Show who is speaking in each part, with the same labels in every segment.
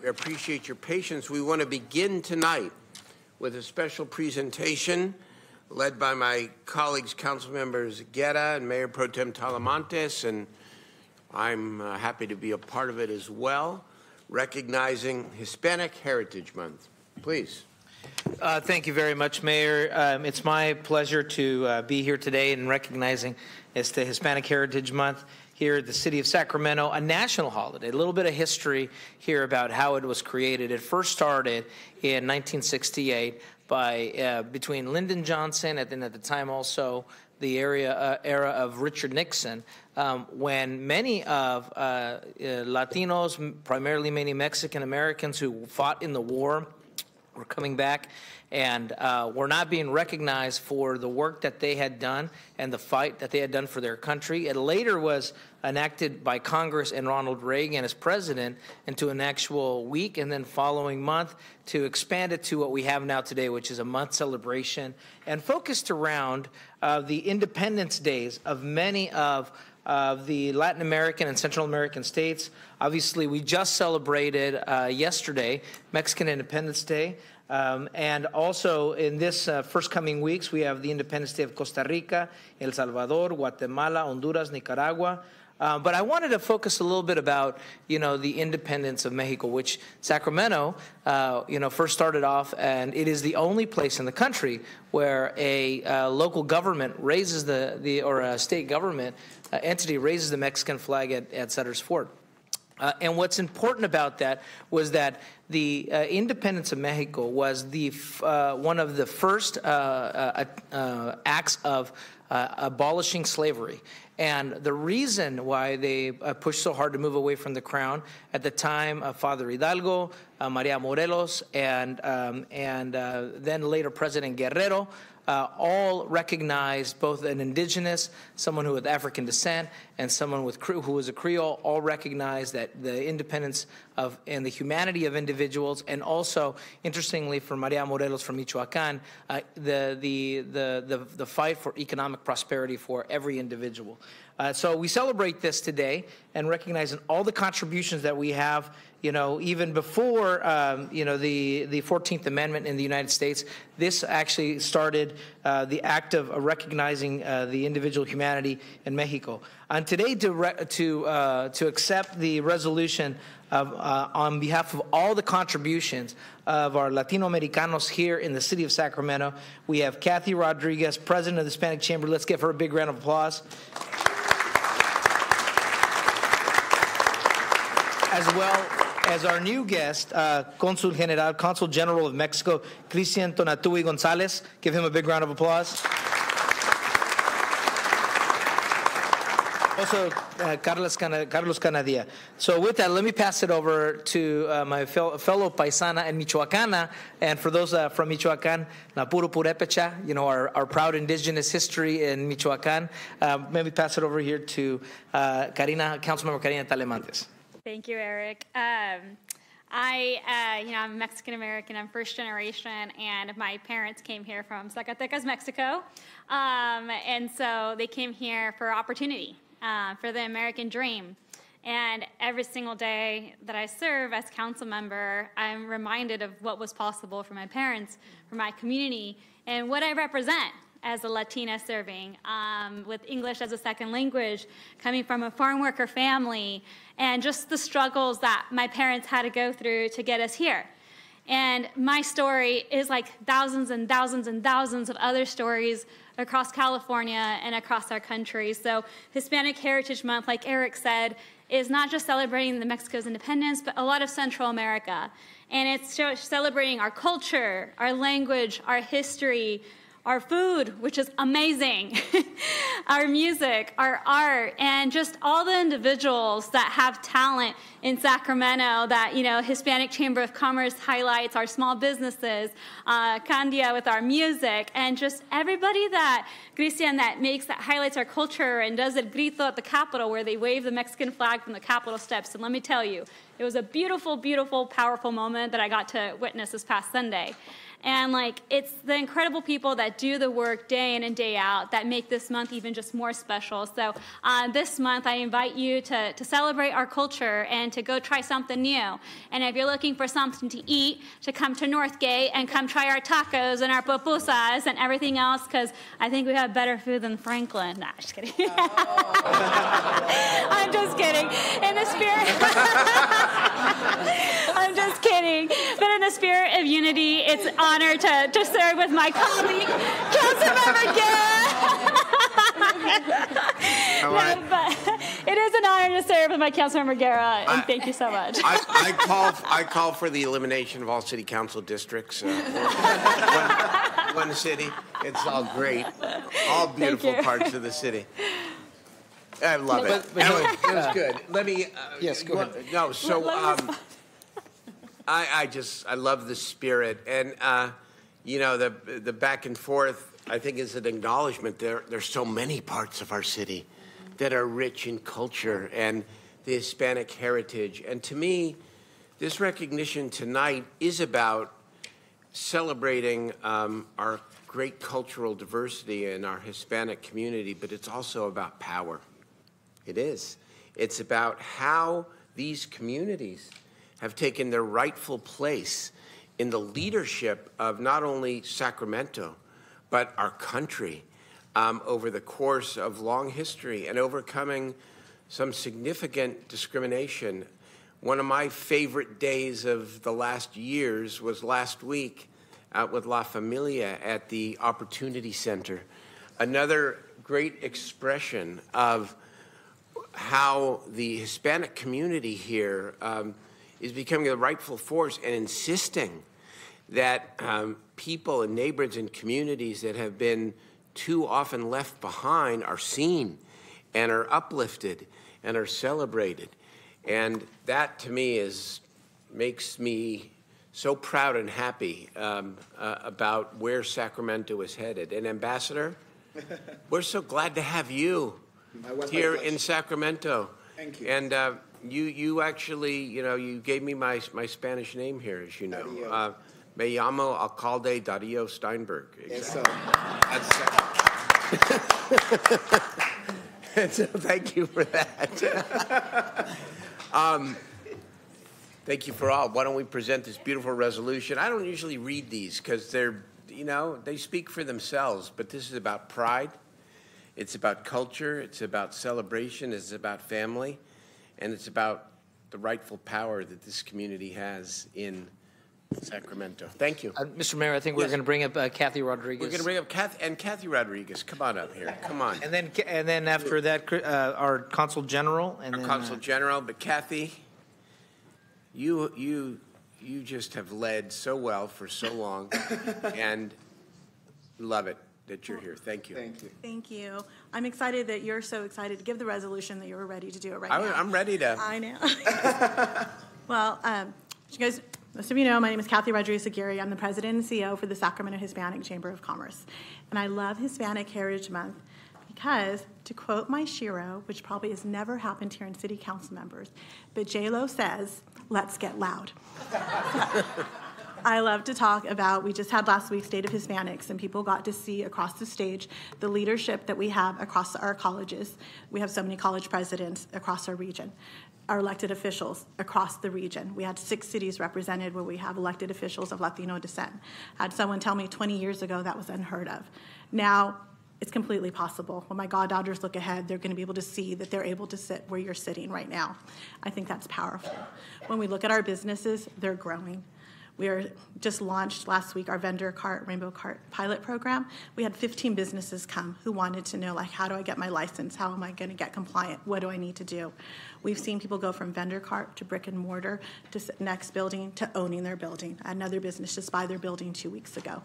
Speaker 1: appreciate your patience. We want to begin tonight with a special presentation led by my colleagues, Council Members Guerra and Mayor Pro Tem Talamantes, and I'm happy to be a part of it as well, recognizing Hispanic Heritage Month. Please.
Speaker 2: Thank you very much, Mayor. It's my pleasure to be here today and recognizing it's the Hispanic Heritage Month here at the city of Sacramento, a national holiday. A little bit of history here about how it was created. It first started in 1968 by between Lyndon Johnson and at the time also the era of Richard Nixon, when many of Latinos, primarily many Mexican Americans who fought in the war, were coming back and were not being recognized for the work that they had done and the fight that they had done for their country. It later was enacted by Congress and Ronald Reagan as president into an actual week, and then following month to expand it to what we have now today, which is a month celebration and focused around the independence days of many of the Latin American and Central American states. Obviously, we just celebrated yesterday Mexican Independence Day. And also in this first coming weeks, we have the Independence Day of Costa Rica, El Salvador, Guatemala, Honduras, Nicaragua. But I wanted to focus a little bit about, the independence of Mexico, which Sacramento, first started off, and it is the only place in the country where a local government raises or a state government entity raises the Mexican flag at Sutter's Fort. And what's important about that was that the independence of Mexico was one of the first acts of abolishing slavery. And the reason why they pushed so hard to move away from the crown at the time, Father Hidalgo, Maria Morelos, and then later President Guerrero, all recognized both an indigenous, someone who had African descent, and someone who was a Creole, all recognized that the independence and the humanity of individuals, and also, interestingly, for Maria Morelos from Michoacan, the fight for economic prosperity for every individual. So we celebrate this today and recognizing all the contributions that we have, even before, the 14th Amendment in the United States. This actually started the act of recognizing the individual humanity in Mexico. And today, to accept the resolution on behalf of all the contributions of our Latino Americanos here in the city of Sacramento, we have Cathy Rodriguez, President of the Hispanic Chamber. Let's give her a big round of applause. As well as our new guest, Consul General of Mexico, Tonatiuh Gonzalez. Give him a big round of applause. Also, Carlos Kandia. So with that, let me pass it over to my fellow paisana and Michoacana. And for those from Michoacan, na puro purepecha, our proud indigenous history in Michoacan. Maybe pass it over here to Karina, Councilmember Karina Talamantes.
Speaker 3: Thank you, Eric. I'm Mexican American. I'm first generation, and my parents came here from Zacatecas, Mexico, and so they came here for opportunity, for the American dream. And every single day that I serve as council member, I'm reminded of what was possible for my parents, for my community, and what I represent as a Latina serving, with English as a second language, coming from a farm worker family, and just the struggles that my parents had to go through to get us here. And my story is like thousands and thousands and thousands of other stories across California and across our country. So Hispanic Heritage Month, like Eric said, is not just celebrating the Mexico's independence, but a lot of Central America. And it's celebrating our culture, our language, our history, our food, which is amazing, our music, our art, and just all the individuals that have talent in Sacramento that, Hispanic Chamber of Commerce highlights, our small businesses, Kandia with our music, and just everybody that, Christian, that highlights our culture and does El Grito at the Capitol where they wave the Mexican flag from the Capitol steps. And let me tell you, it was a beautiful, beautiful, powerful moment that I got to witness this past Sunday. And like, it's the incredible people that do the work day in and day out that make this month even just more special. So this month, I invite you to celebrate our culture and to go try something new. And if you're looking for something to eat, to come to Northgate and come try our tacos and our pupusas and everything else, because I think we have better food than Franklin. Nah, just kidding. I'm just kidding. In the spirit, I'm just kidding. But in the spirit of unity, it's an honor to serve with my colleague, Councilmember Guerra. No, but it is an honor to serve with my Councilmember Guerra, and thank you so much.
Speaker 1: I call for the elimination of all city council districts. One city. It's all great. All beautiful parts of the city. I love it. It was good. Let me.
Speaker 2: Yes, go ahead.
Speaker 1: No, so I love the spirit, and you know, the back and forth, I think, is an acknowledgement. There's so many parts of our city that are rich in culture and the Hispanic heritage, and to me, this recognition tonight is about celebrating our great cultural diversity in our Hispanic community, but it's also about power. It is. It's about how these communities have taken their rightful place in the leadership of not only Sacramento, but our country over the course of long history and overcoming some significant discrimination. One of my favorite days of the last years was last week out with La Familia at the Opportunity Center. Another great expression of how the Hispanic community here is becoming a rightful force and insisting that people and neighbors and communities that have been too often left behind are seen and are uplifted and are celebrated. And that, to me, makes me so proud and happy about where Sacramento is headed. And Ambassador, we're so glad to have you here in Sacramento.
Speaker 4: Thank you.
Speaker 1: And you actually, you know, you gave me my Spanish name here, as you know.
Speaker 4: Darrell.
Speaker 1: Me llamo Alcalde Darrell Steinberg.
Speaker 4: Exactly.
Speaker 1: And so thank you for that. Thank you for all. Why don't we present this beautiful resolution? I don't usually read these because they're, you know, they speak for themselves, but this is about pride. It's about culture. It's about celebration. It's about family. And it's about the rightful power that this community has in Sacramento. Thank you.
Speaker 2: Mr. Mayor, I think we're going to bring up Cathy Rodriguez.
Speaker 1: We're going to bring up Cathy Rodriguez. Come on up here. Come on.
Speaker 2: And then after that, our Consul General. And then,
Speaker 1: Consul General. But Cathy, you just have led so well for so long, and love it that you're here. Thank you.
Speaker 4: Thank you.
Speaker 5: Thank you. I'm excited that you're so excited to give the resolution that you were ready to do it right now.
Speaker 1: I'm ready to.
Speaker 5: I know. Well, you guys, most of you know, my name is Cathy Rodriguez Aguirre. I'm the president and CEO for the Sacramento Hispanic Chamber of Commerce. And I love Hispanic Heritage Month because, to quote my Shiro, which probably has never happened here in city council members, but J-Lo says, let's get loud. I love to talk about, we just had last week State of Hispanics, and people got to see across the stage the leadership that we have across our colleges. We have so many college presidents across our region, our elected officials across the region. We had 6 cities represented where we have elected officials of Latino descent. I had someone tell me 20 years ago that was unheard of. Now, it's completely possible. When my goddaughters look ahead, they're going to be able to see that they're able to sit where you're sitting right now. I think that's powerful. When we look at our businesses, they're growing. We just launched last week our vendor cart, rainbow cart pilot program. We had 15 businesses come who wanted to know, like, how do I get my license? How am I going to get compliant? What do I need to do? We've seen people go from vendor cart to brick and mortar to next building to owning their building. I had another business just buy their building 2 weeks ago.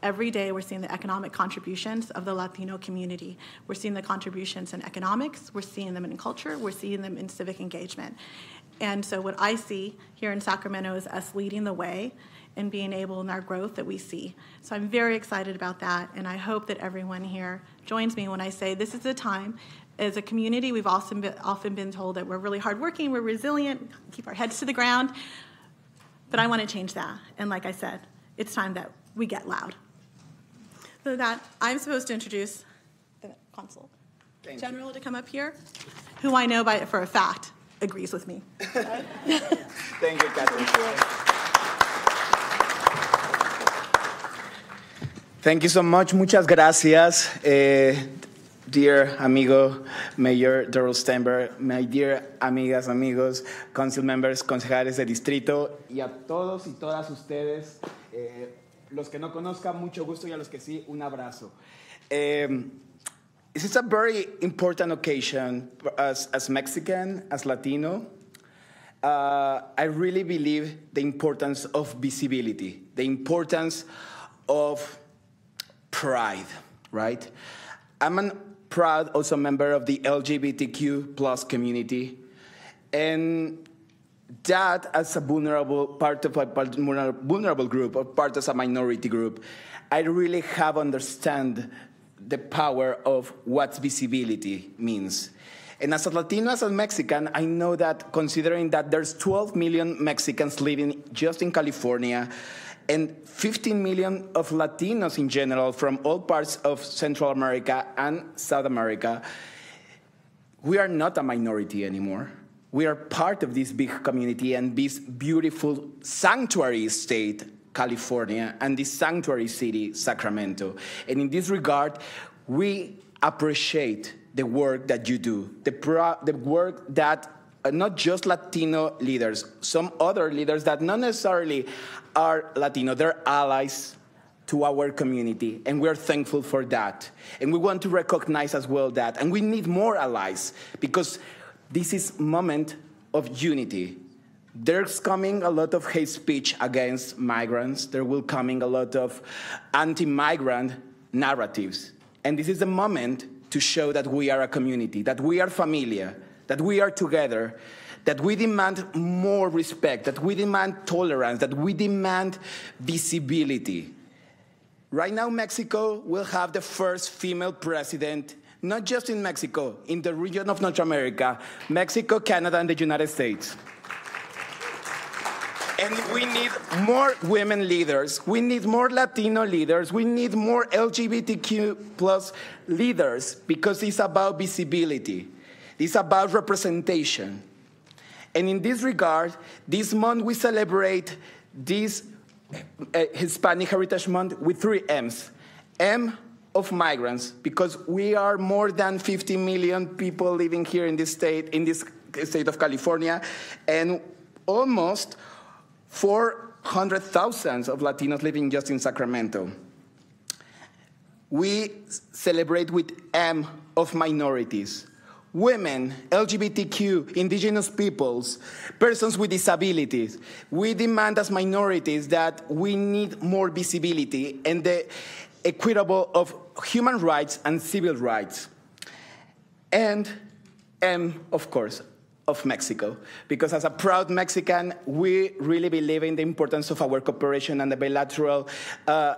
Speaker 5: Every day we're seeing the economic contributions of the Latino community. We're seeing the contributions in economics. We're seeing them in culture. We're seeing them in civic engagement. And so what I see here in Sacramento is us leading the way and being able in our growth that we see. So I'm very excited about that, and I hope that everyone here joins me when I say this is a time. As a community, we've often been told that we're really hardworking, we're resilient, keep our heads to the ground, but I want to change that. And like I said, it's time that we get loud. So that, I'm supposed to introduce the Consul General to come up here, who I know for a fact agrees with me.
Speaker 4: Thank you, Cathy. Thank you so much. Muchas gracias, dear amigo, Mayor Darrell Steinberg, my dear amigas, amigos, council members, concejales de distrito, y a todos y todas ustedes, los que no conozcan, mucho gusto, y a los que sí, un abrazo. This is a very important occasion for us as Mexican, as Latino. I really believe the importance of visibility, the importance of pride, right? I'm a proud also member of the LGBTQ plus community, and that as a vulnerable part of a vulnerable group, or part of a minority group, I really have understand the power of what visibility means. And as a Latino, as a Mexican, I know that considering that there's 12 million Mexicans living just in California, and 15 million of Latinos in general from all parts of Central America and South America, we are not a minority anymore. We are part of this big community and this beautiful sanctuary state, California, and this sanctuary city, Sacramento. And in this regard, we appreciate the work that you do, the work that not just Latino leaders, some other leaders that not necessarily are Latino, they're allies to our community, and we're thankful for that. And we want to recognize as well that, and we need more allies, because this is a moment of unity. There's coming a lot of hate speech against migrants. There will coming a lot of anti-migrant narratives. And this is the moment to show that we are a community, that we are familia, that we are together, that we demand more respect, that we demand tolerance, that we demand visibility. Right now, Mexico will have the first female president, not just in Mexico, in the region of North America, Mexico, Canada, and the United States. And we need more women leaders. We need more Latino leaders. We need more LGBTQ plus leaders, because it's about visibility. It's about representation. And in this regard, this month we celebrate this Hispanic Heritage Month with 3 M's. M of migrants, because we are more than 50 million people living here in this state of California, and almost 400,000 of Latinos living just in Sacramento. We celebrate with M of minorities. Women, LGBTQ, indigenous peoples, persons with disabilities. We demand as minorities that we need more visibility and the equitable of human rights and civil rights. And M, of course, of Mexico, because as a proud Mexican, we really believe in the importance of our cooperation and the bilateral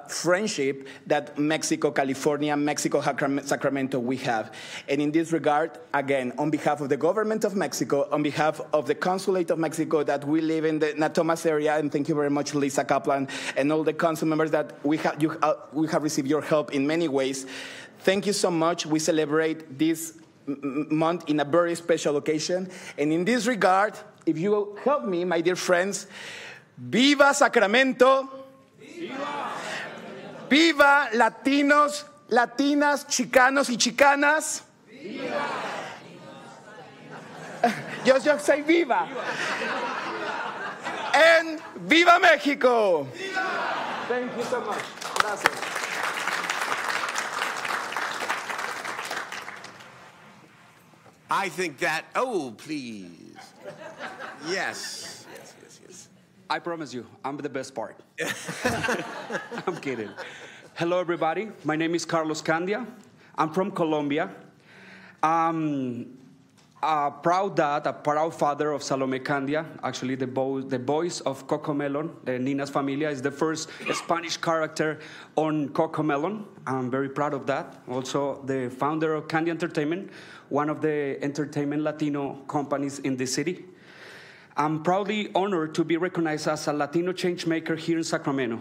Speaker 4: friendship that Mexico, California, Mexico, Sacramento, we have. And in this regard, again, on behalf of the government of Mexico, on behalf of the Consulate of Mexico that we live in the Natomas area, and thank you very much, Lisa Kaplan, and all the council members that we have received your help in many ways. Thank you so much. We celebrate this month in a very special occasion. And in this regard, if you help me, my dear friends, Viva Sacramento! Viva! Viva Latinos, Latinas, Chicanos y Chicanas! Viva! Just say Viva! And Viva Mexico! Viva! Thank you so much. Gracias.
Speaker 1: I think that, oh, please. Yes.
Speaker 6: I promise you, I'm the best part. I'm kidding. Hello, everybody. My name is Carlos Kandia. I'm from Colombia. I'm a proud dad, a proud father of Salome Kandia. Actually, the voice of Cocomelon, the Nina's Familia, is the first Spanish character on Cocomelon. I'm very proud of that. Also, the founder of Kandia Entertainment, one of the entertainment Latino companies in the city. I'm proudly honored to be recognized as a Latino change maker here in Sacramento.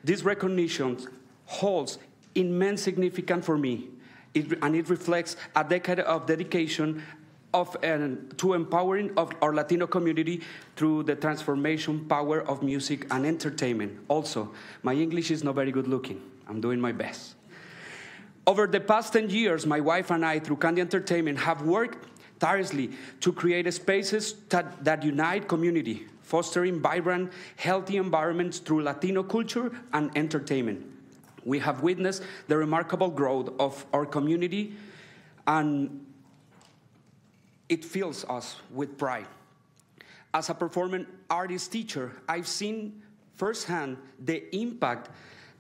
Speaker 6: This recognition holds immense significance for me, and it reflects a decade of dedication to empowering of our Latino community through the transformation power of music and entertainment. Also, my English is not very good looking. I'm doing my best. Over the past 10 years, my wife and I, through Kandia Entertainment, have worked tirelessly to create spaces that unite community, fostering vibrant, healthy environments through Latino culture and entertainment. We have witnessed the remarkable growth of our community, and it fills us with pride. As a performing artist teacher, I've seen firsthand the impact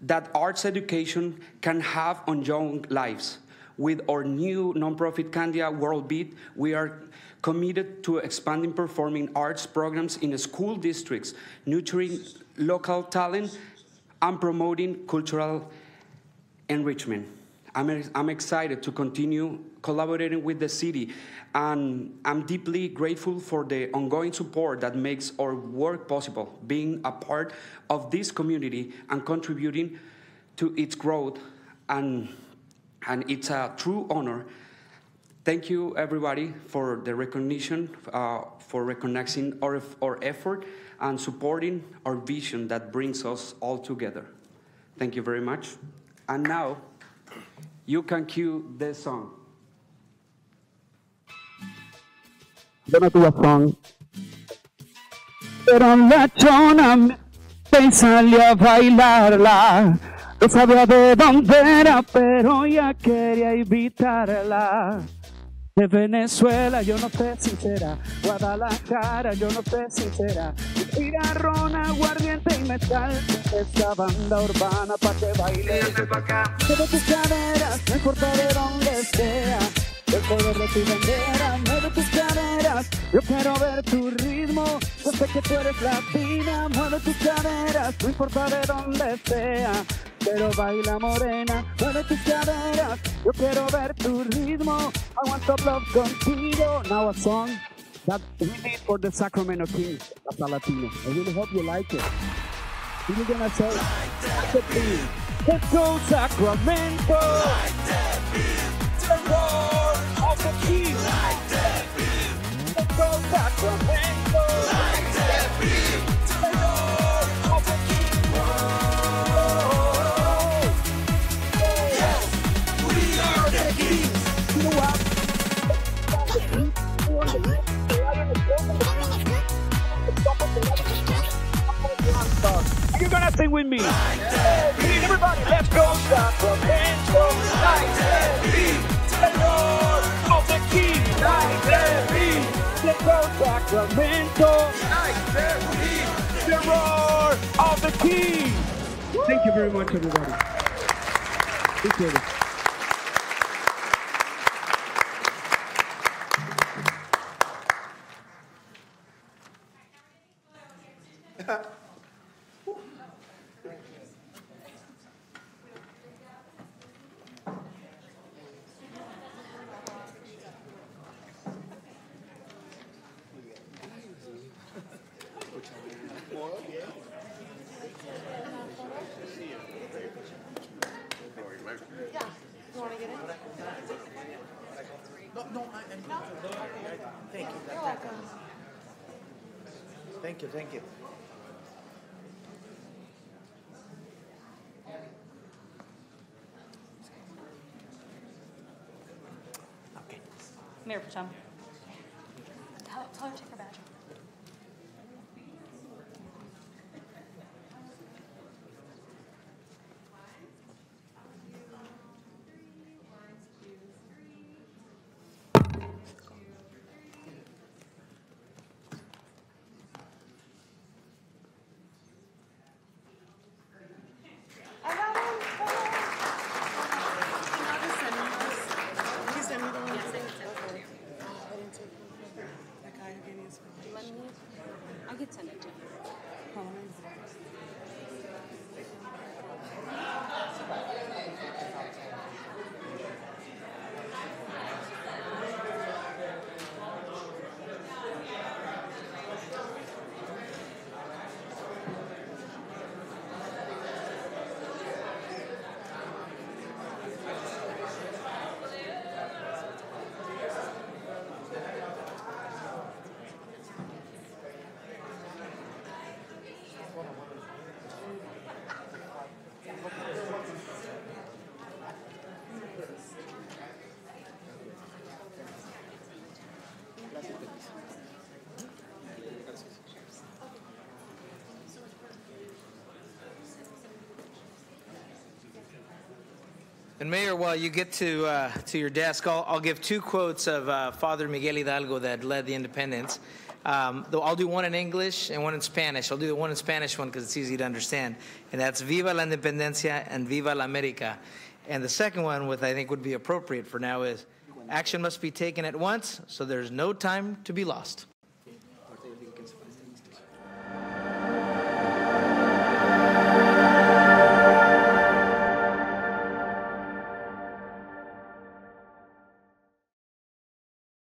Speaker 6: that arts education can have on young lives. With our new nonprofit Kandia World Beat, we are committed to expanding performing arts programs in school districts, nurturing local talent, and promoting cultural enrichment. I'm excited to continue collaborating with the city, and I'm deeply grateful for the ongoing support that makes our work possible, being a part of this community and contributing to its growth, and it's a true honor. Thank you, everybody, for the recognition, for recognizing our effort and supporting our vision that brings us all together. Thank you very much. And now, you can cue the song.
Speaker 7: Gonna do a song. Pero la chona me salió a bailarla. No sabía de dónde era, pero ya quería invitarla. De Venezuela, yo no sé si será. Guadalajara, yo no sé si será. Cigarrona, aguardiente y metal. Esta banda urbana pa' que baile. Mueve tus caderas, no importa de dónde sea. El poder de tu bandera, mueve tus caderas. Yo quiero ver tu ritmo. Yo sé que tú eres latina. Mueve tus caderas, no importa de dónde sea. Pero baila morena, mueve tus caderas. Yo quiero ver tu ritmo. I want to love contigo. Now a song that we did for the Sacramento Kings as a Latino. I really hope you like it. We're gonna say, like that beat. Let's go Sacramento. Like that beat. The roar of the Kings. Like that beat. Let's go Sacramento. Like that beat. The roar of the Kings. Yes, we are the Kings. You know what? You're gonna sing with me. Like that beat. Everybody, let's go Sacramento. Like that beat. The roar of the King. Like that beat. Let's go Sacramento. Like that beat. The roar of the King. Thank you very much, everybody. Appreciate it.
Speaker 2: Thank you, thank you. Okay.
Speaker 3: Mayor Protem. Tell her to take her badge. I could send it to him.
Speaker 2: And Mayor, while you get to your desk, I'll give two quotes of Father Miguel Hidalgo that led the independence. Though I'll do one in English and one in Spanish. I'll do the one in Spanish one because it's easy to understand. And that's Viva la Independencia and Viva la América. And the second one, which I think would be appropriate for now, is action must be taken at once, so there's no time to be lost.